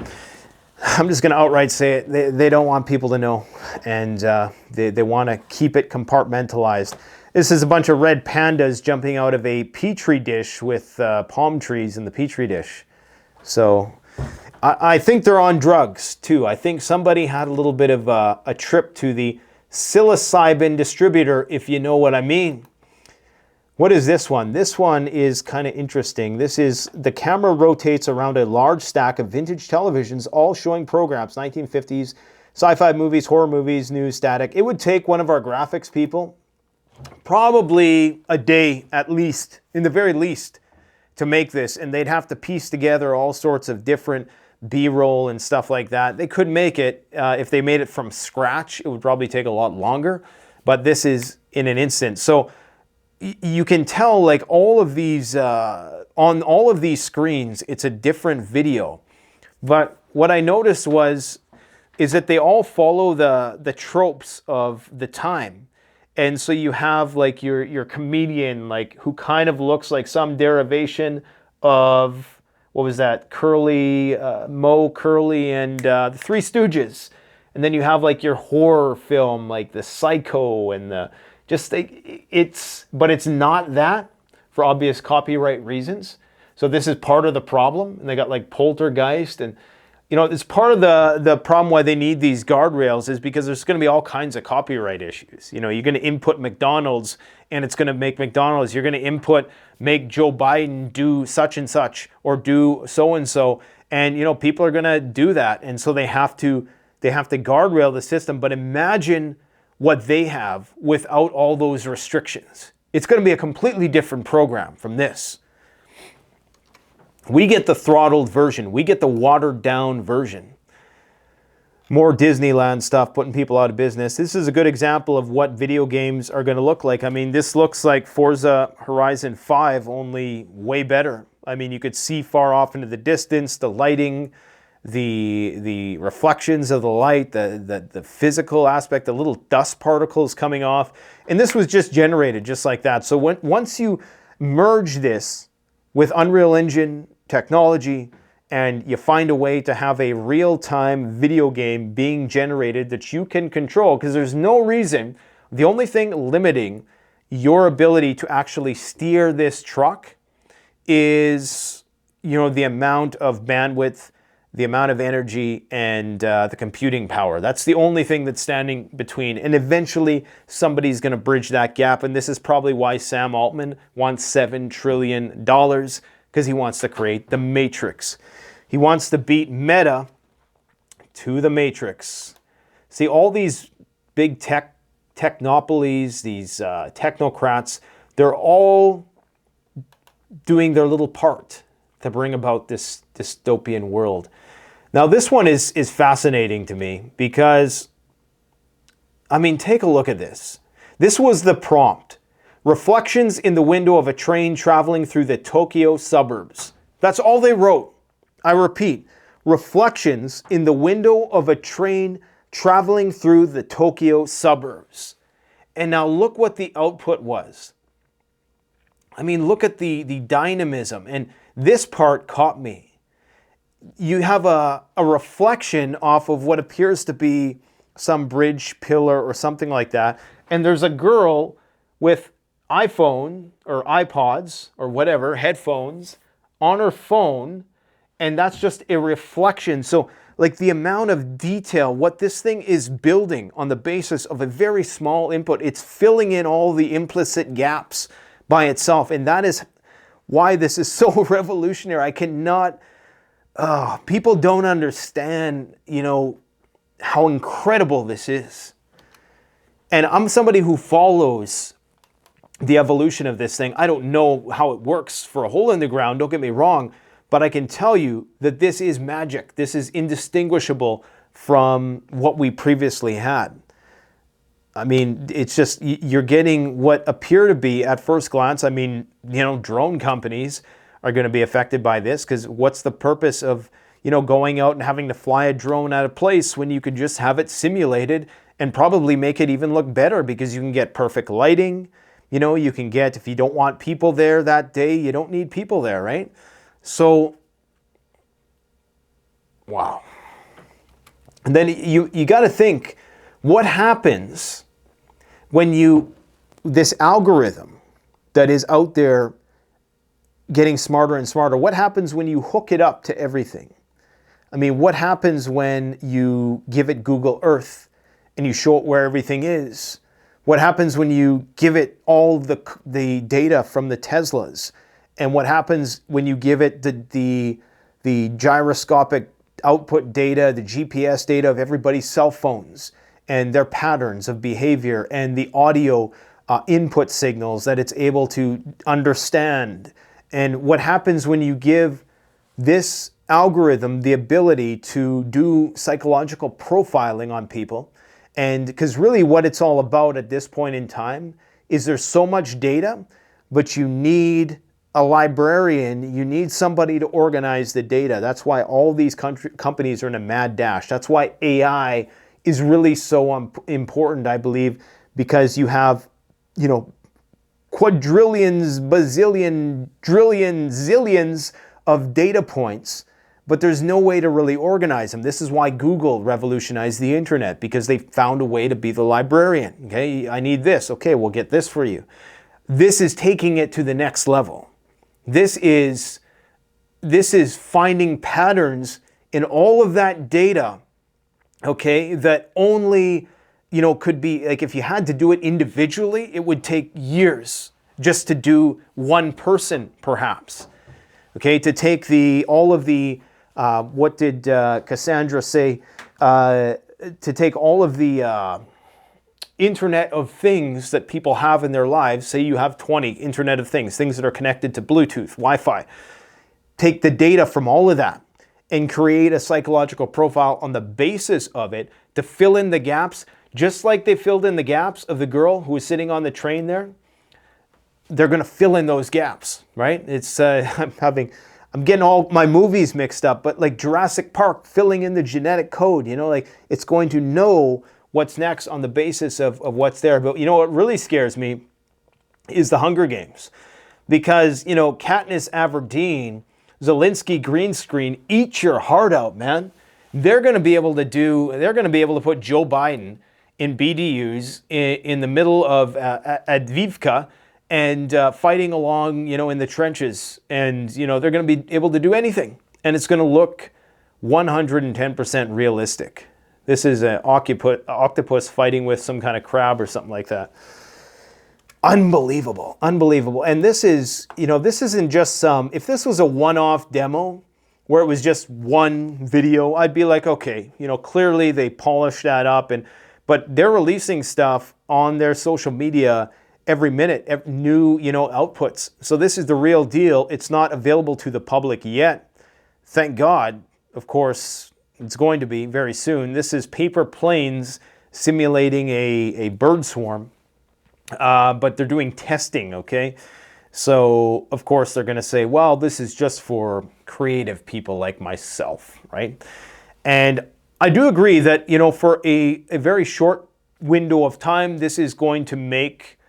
Speaker 1: I'm just going to outright say it. They don't want people to know, and they want to keep it compartmentalized. This is a bunch of red pandas jumping out of a petri dish with palm trees in the petri dish. So I think they're on drugs too. I think somebody had a little bit of a trip to the psilocybin distributor, if you know what I mean. What is this one? This one is kind of interesting. This is, the camera rotates around a large stack of vintage televisions, all showing programs, 1950s sci-fi movies, horror movies, news, static. It would take one of our graphics people probably a day at least, in the very least, to make this, and they'd have to piece together all sorts of different B-roll and stuff like that. They could make it, if they made it from scratch, it would probably take a lot longer, but this is in an instant. So you can tell, like, all of these, on all of these screens, it's a different video. But what I noticed is that they all follow the tropes of the time. And so you have like your comedian, like, who kind of looks like some derivation of, what was that, Curly, Moe, Curly, and the Three Stooges. And then you have like your horror film, like the Psycho and the, just like, but it's not that, for obvious copyright reasons. So this is part of the problem. And they got like Poltergeist, and you know, it's part of the problem why they need these guardrails, is because there's going to be all kinds of copyright issues. You know, you're going to input McDonald's and it's going to make McDonald's. You're going to input, make Joe Biden do such and such or do so and so. And, you know, people are going to do that. And so they have to guardrail the system. But imagine what they have without all those restrictions. It's going to be a completely different program from this. We get the throttled version. We get the watered down version. More Disneyland stuff, putting people out of business. This is a good example of what video games are going to look like. I mean, this looks like Forza Horizon 5, only way better. I mean, you could see far off into the distance, the lighting, the reflections of the light, the physical aspect, the little dust particles coming off. And this was just generated just like that. So once you merge this with Unreal Engine technology, and you find a way to have a real-time video game being generated that you can control, because there's no reason, the only thing limiting your ability to actually steer this truck is, you know, the amount of bandwidth, the amount of energy, and the computing power. That's the only thing that's standing between. And eventually somebody's going to bridge that gap. And this is probably why Sam Altman wants $7 trillion, because he wants to create the Matrix. He wants to beat Meta to the Matrix. See, all these big technopolies, these technocrats, they're all doing their little part to bring about this dystopian world. Now, this one is fascinating to me because, I mean, take a look at this. This was the prompt. Reflections in the window of a train traveling through the Tokyo suburbs. That's all they wrote. I repeat, reflections in the window of a train traveling through the Tokyo suburbs. And now look what the output was. I mean, look at the dynamism. And this part caught me. You have a reflection off of what appears to be some bridge pillar or something like that. And there's a girl with iPhone or iPods or whatever, headphones, on her phone. And that's just a reflection. So like the amount of detail, what this thing is building on the basis of a very small input, it's filling in all the implicit gaps by itself. And that is why this is so revolutionary. I cannot, people don't understand, you know, how incredible this is. And I'm somebody who follows the evolution of this thing. I don't know how it works for a hole in the ground, don't get me wrong, but I can tell you that this is magic. This is indistinguishable from what we previously had. I mean, it's just, you're getting what appear to be, at first glance, I mean, you know, drone companies are going to be affected by this, because what's the purpose of, you know, going out and having to fly a drone at a place when you could just have it simulated and probably make it even look better, because you can get perfect lighting. You know, you can get, if you don't want people there that day, you don't need people there, right? So, wow. And then you got to think, what happens when this algorithm that is out there getting smarter and smarter, what happens when you hook it up to everything? I mean, what happens when you give it Google Earth and you show it where everything is? What happens when you give it all the data from the Teslas? And what happens when you give it the gyroscopic output data, the GPS data of everybody's cell phones and their patterns of behavior, and the audio input signals that it's able to understand. And what happens when you give this algorithm the ability to do psychological profiling on people, and because really what it's all about at this point in time is there's so much data, but you need a librarian, you need somebody to organize the data. That's why all these companies are in a mad dash. That's why AI is really so important, I believe, because you have, quadrillions, bazillion, trillion, zillions of data points, but there's no way to really organize them. This is why Google revolutionized the internet, because they found a way to be the librarian. Okay, I need this. Okay, we'll get this for you. This is taking it to the next level. This is finding patterns in all of that data, okay, that only, could be, like if you had to do it individually, it would take years just to do one person, perhaps. Okay, to take all of the, what did Cassandra say? To take all of the Internet of Things that people have in their lives, say you have 20 Internet of Things, things that are connected to Bluetooth, Wi-Fi. Take the data from all of that and create a psychological profile on the basis of it to fill in the gaps, just like they filled in the gaps of the girl who was sitting on the train there. They're going to fill in those gaps, right? It's I'm getting all my movies mixed up, but like Jurassic Park filling in the genetic code, like it's going to know what's next on the basis of what's there. But what really scares me is the Hunger Games, because Katniss Everdeen, Zelensky green screen, eat your heart out, man. They're going to be able to put Joe Biden in BDUs in the middle of Advivka and fighting along, in the trenches, and they're going to be able to do anything, and it's going to look 110% realistic. This is an octopus fighting with some kind of crab or something like that. Unbelievable, unbelievable. And this is, this isn't just if this was a one-off demo where it was just one video, I'd be like, okay, clearly they polished that up, but they're releasing stuff on their social media every minute, new, outputs. So this is the real deal. It's not available to the public yet. Thank God, of course. It's going to be very soon. This is paper planes simulating a bird swarm, but they're doing testing, okay? So, of course, they're going to say, well, this is just for creative people like myself, right? And I do agree that, for a very short window of time, this is going to make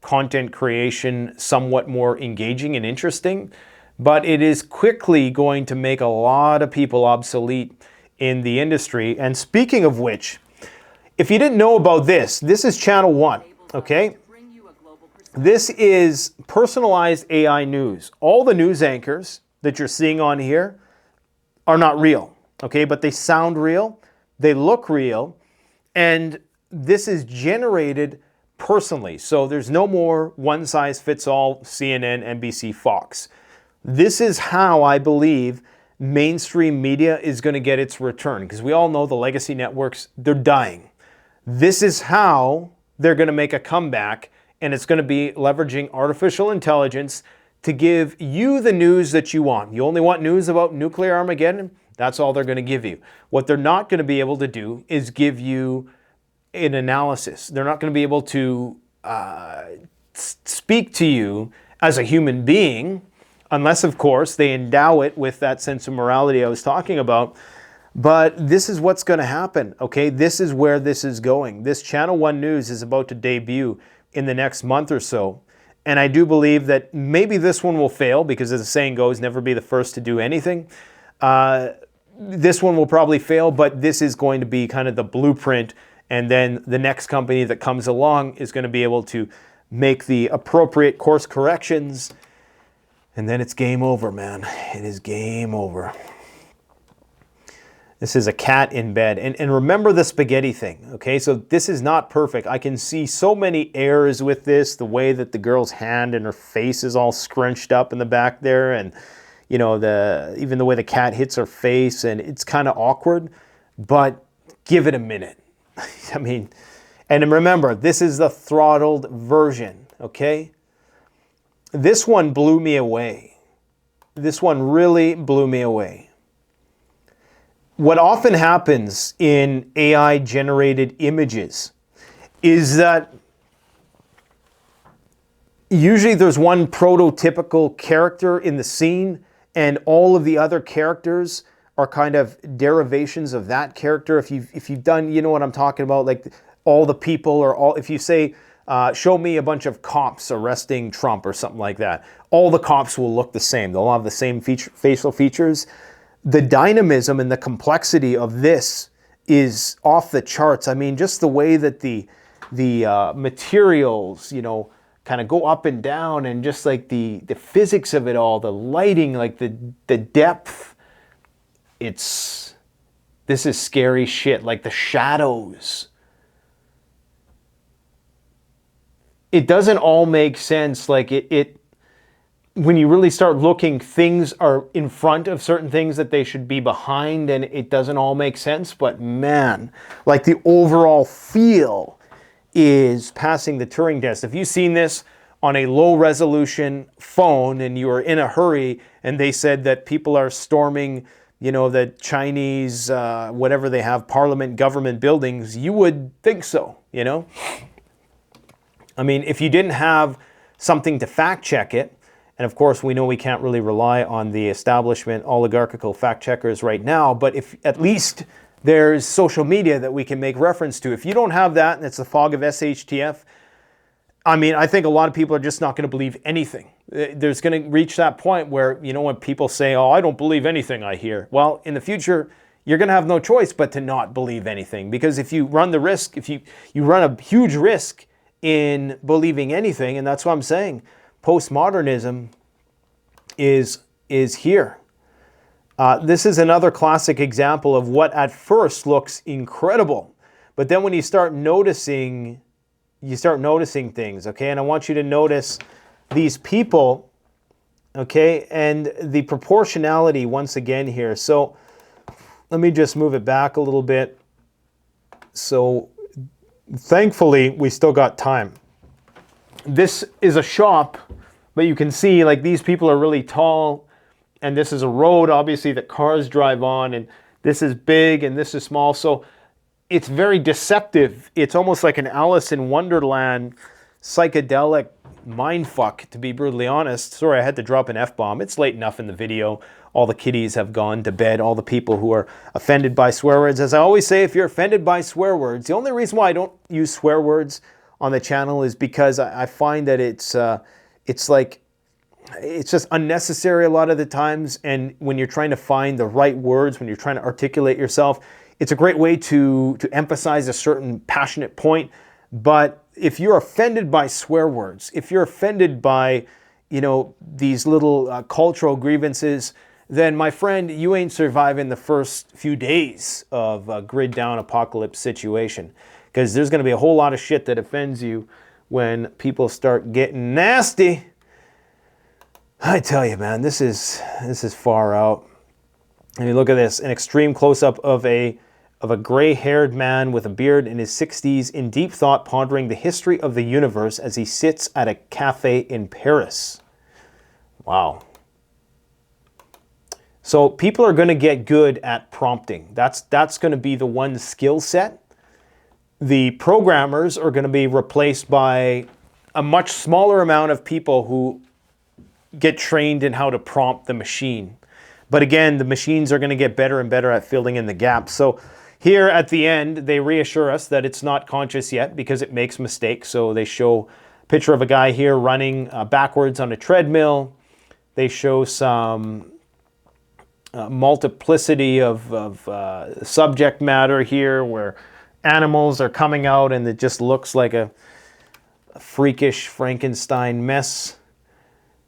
Speaker 1: content creation somewhat more engaging and interesting, but it is quickly going to make a lot of people obsolete in the industry. And speaking of which, if you didn't know about this is Channel 1, okay? This is personalized AI news. All the news anchors that you're seeing on here are not real, okay? But they sound real, they look real, and this is generated personally. So there's no more one-size-fits-all CNN, NBC, Fox. This is how I believe mainstream media is going to get its return, because we all know the legacy networks, they're dying. This is how they're going to make a comeback, and it's going to be leveraging artificial intelligence to give you the news that you want. You only want news about nuclear Armageddon? That's all they're going to give you. What they're not going to be able to do is give you an analysis. They're not going to be able to speak to you as a human being, unless, of course, they endow it with that sense of morality I was talking about. But this is what's going to happen, okay? This is where this is going. This Channel 1 News is about to debut in the next month or so. And I do believe that maybe this one will fail, because as the saying goes, never be the first to do anything. This one will probably fail, but this is going to be kind of the blueprint. And then the next company that comes along is going to be able to make the appropriate course corrections. And then it's game over, man. It is game over. This is a cat in bed. And remember the spaghetti thing, okay? So this is not perfect. I can see so many errors with this, the way that the girl's hand and her face is all scrunched up in the back there. And, you know, even the way the cat hits her face, and it's kind of awkward, but give it a minute. I mean, and remember, this is the throttled version, okay? This one blew me away. This one really blew me away. What often happens in AI-generated images is that usually there's one prototypical character in the scene, and all of the other characters are kind of derivations of that character. If you've done, you know what I'm talking about, like all the people, or all, if you say, show me a bunch of cops arresting Trump or something like that, all the cops will look the same. They'll have the same facial features. The dynamism and the complexity of this is off the charts. I mean, just the way that the materials, you know, kind of go up and down, and just like the physics of it all, the lighting, like the depth. This is scary shit. Like the shadows. It doesn't all make sense. Like when you really start looking, things are in front of certain things that they should be behind, and it doesn't all make sense. But man, like the overall feel is passing the Turing test. If you've seen this on a low resolution phone and you are in a hurry, and they said that people are storming, you know, the Chinese, whatever they have, parliament, government buildings, you would think so, you know? I mean, if you didn't have something to fact check it, and of course we know we can't really rely on the establishment oligarchical fact checkers right now, but if at least there's social media that we can make reference to. If you don't have that, and it's the fog of SHTF, I mean, I think a lot of people are just not going to believe anything. There's going to reach that point where, you know, when people say, oh, I don't believe anything I hear. Well, in the future, you're going to have no choice but to not believe anything. Because if you run the risk, if you run a huge risk in believing anything, and that's what I'm saying, postmodernism is here. This is another classic example of what at first looks incredible. But then when you start noticing things, okay? And I want you to notice these people, okay? And the proportionality once again here. So let me just move it back a little bit. So thankfully, we still got time. This is a shop, but you can see like these people are really tall, and this is a road, obviously, that cars drive on, and this is big and this is small. So it's very deceptive. It's almost like an Alice in Wonderland psychedelic mindfuck, to be brutally honest. Sorry, I had to drop an F-bomb. It's late enough in the video. All the kiddies have gone to bed. All the people who are offended by swear words. As I always say, if you're offended by swear words, the only reason why I don't use swear words on the channel is because I find that it's just unnecessary a lot of the times. And when you're trying to find the right words, when you're trying to articulate yourself, it's a great way to emphasize a certain passionate point. But if you're offended by swear words, if you're offended by, you know, these little cultural grievances, then my friend, you ain't surviving the first few days of a grid down apocalypse situation. Because there's going to be a whole lot of shit that offends you when people start getting nasty. I tell you, man, this is far out. I mean, look at this, an extreme close-up of a gray-haired man with a beard in his 60s in deep thought, pondering the history of the universe as he sits at a cafe in Paris. Wow. So people are going to get good at prompting. That's going to be the one skill set. The programmers are going to be replaced by a much smaller amount of people who get trained in how to prompt the machine. But again, the machines are going to get better and better at filling in the gaps. So here at the end, they reassure us that it's not conscious yet because it makes mistakes. So they show a picture of a guy here running backwards on a treadmill. They show some multiplicity of subject matter here where animals are coming out and it just looks like a freakish Frankenstein mess.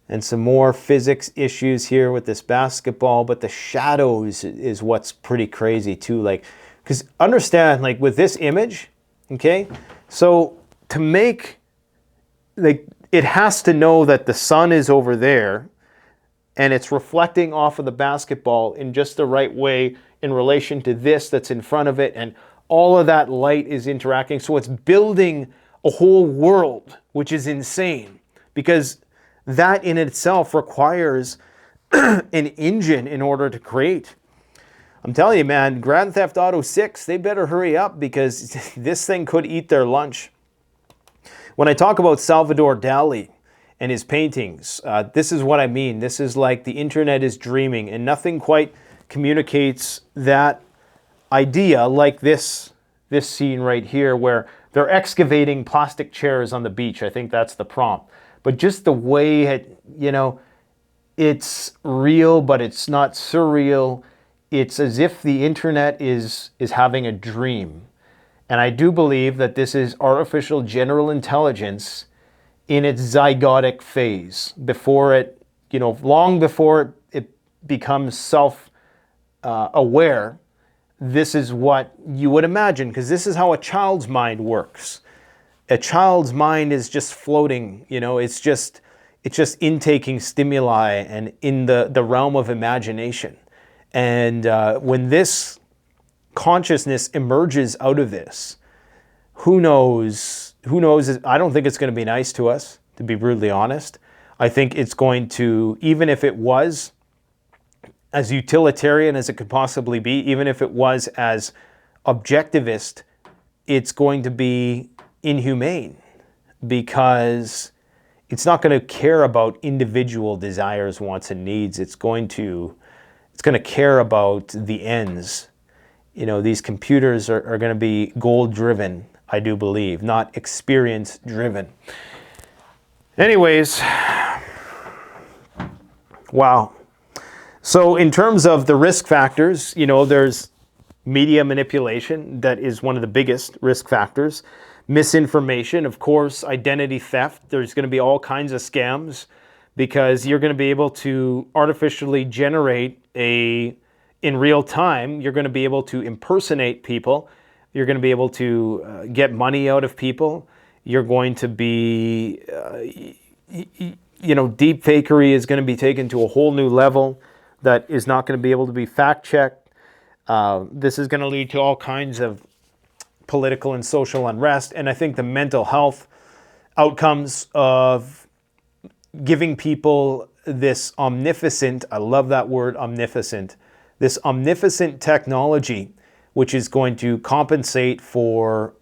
Speaker 1: And some more physics issues here with this basketball, but the shadows is what's pretty crazy too. Like, because understand, like with this image, okay, so to make, like, it has to know that the sun is over there, and it's reflecting off of the basketball in just the right way in relation to this that's in front of it, and all of that light is interacting. So it's building a whole world, which is insane, because that in itself requires an engine in order to create. I'm telling you, man, Grand Theft Auto 6, they better hurry up, because this thing could eat their lunch. When I talk about Salvador Dali and his paintings, this is what I mean. This is like the internet is dreaming, and nothing quite communicates that idea like this scene right here, where they're excavating plastic chairs on the beach. I think that's the prompt. But just the way it, you know, it's real, but it's not surreal. It's as if the internet is having a dream. And I do believe that this is artificial general intelligence in its zygotic phase, before it, you know, long before it becomes self-aware. This is what you would imagine, because this is how a child's mind works. A child's mind is just floating, you know, it's just intaking stimuli and in the realm of imagination. And when this consciousness emerges out of this, who knows? I don't think it's going to be nice to us, to be brutally honest. I think it's going to, even if it was as utilitarian as it could possibly be, even if it was as objectivist, it's going to be inhumane, because it's not going to care about individual desires, wants, and needs. It's going to care about the ends. You know, these computers are going to be goal-driven, I do believe, not experience-driven. Anyways, wow. So in terms of the risk factors, you know, there's media manipulation. That is one of the biggest risk factors. Misinformation, of course, identity theft. There's going to be all kinds of scams, because you're going to be able to artificially generate in real time, you're going to be able to impersonate people. You're going to be able to get money out of people. You're going to be, you know, deep fakery is going to be taken to a whole new level that is not going to be able to be fact-checked. This is going to lead to all kinds of political and social unrest. And I think the mental health outcomes of giving people this omnificent, I love that word, omnificent, this omnificent technology, which is going to compensate for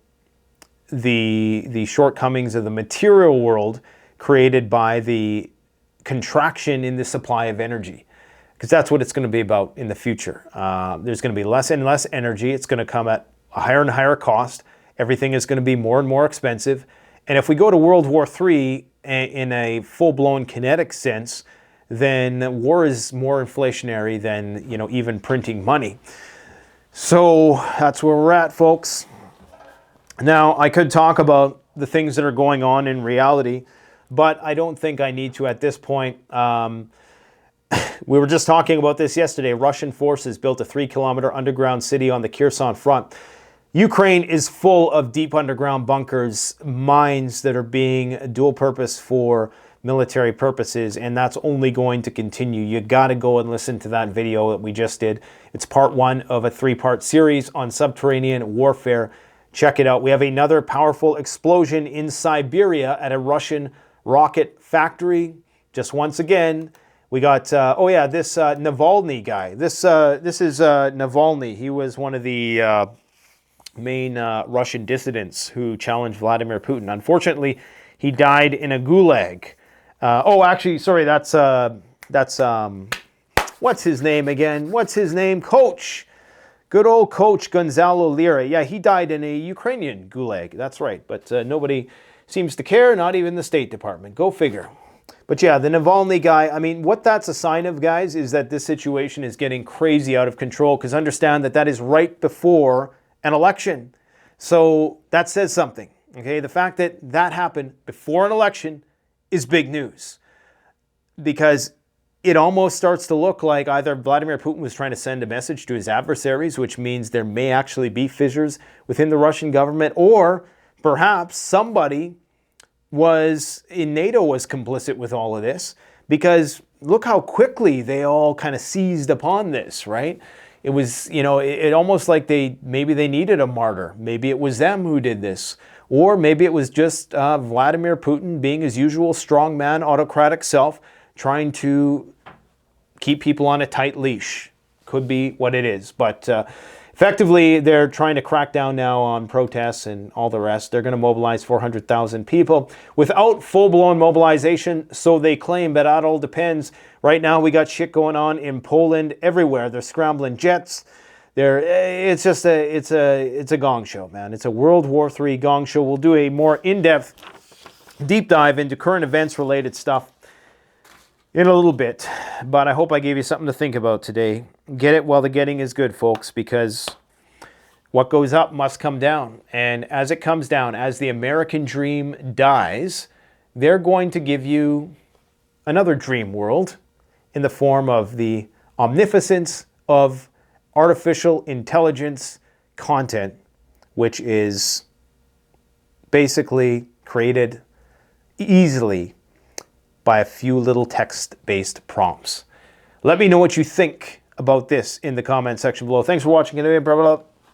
Speaker 1: the shortcomings of the material world created by the contraction in the supply of energy. Because that's what it's going to be about in the future. There's going to be less and less energy. It's going to come at a higher and higher cost. Everything is going to be more and more expensive. And if we go to World War III in a full-blown kinetic sense, then war is more inflationary than, you know, even printing money. So that's where we're at, folks. Now, I could talk about the things that are going on in reality, but I don't think I need to at this point. We were just talking about this yesterday. Russian forces built a 3-kilometer underground city on the Kherson front. Ukraine is full of deep underground bunkers, mines that are being dual purpose for military purposes, and that's only going to continue. You got to go and listen to that video that we just did. It's part 1 of a 3-part series on subterranean warfare. Check it out. We have another powerful explosion in Siberia at a Russian rocket factory. Just once again, we got, this Navalny guy. This is Navalny. He was one of the main Russian dissidents who challenged Vladimir Putin. Unfortunately, he died in a gulag. That's what's his name again? What's his name? Coach. Good old Coach Gonzalo Lira. Yeah, he died in a Ukrainian gulag. That's right. But nobody seems to care, not even the State Department. Go figure. But yeah, the Navalny guy, I mean, what that's a sign of, guys, is that this situation is getting crazy out of control, because understand that that is right before an election. So that says something, okay? The fact that that happened before an election is big news, because it almost starts to look like either Vladimir Putin was trying to send a message to his adversaries, which means there may actually be fissures within the Russian government, or perhaps somebody in NATO was complicit with all of this, because look how quickly they all kind of seized upon this, right? It was, you know, it almost like maybe they needed a martyr. Maybe it was them who did this. Or maybe it was just Vladimir Putin being his usual strongman, autocratic self, trying to keep people on a tight leash. Could be what it is. But effectively, they're trying to crack down now on protests and all the rest. They're going to mobilize 400,000 people without full-blown mobilization, so they claim, but that all depends. Right now, we got shit going on in Poland everywhere. They're scrambling jets. It's just it's a gong show, man. It's a World War III gong show. We'll do a more in-depth deep dive into current events related stuff in a little bit, but I hope I gave you something to think about today. Get it while the getting is good, folks, because what goes up must come down. And as it comes down, as the American dream dies, they're going to give you another dream world in the form of the omnificence of artificial intelligence content, which is basically created easily by a few little text-based prompts. Let me know what you think about this in the comment section below. Thanks for watching.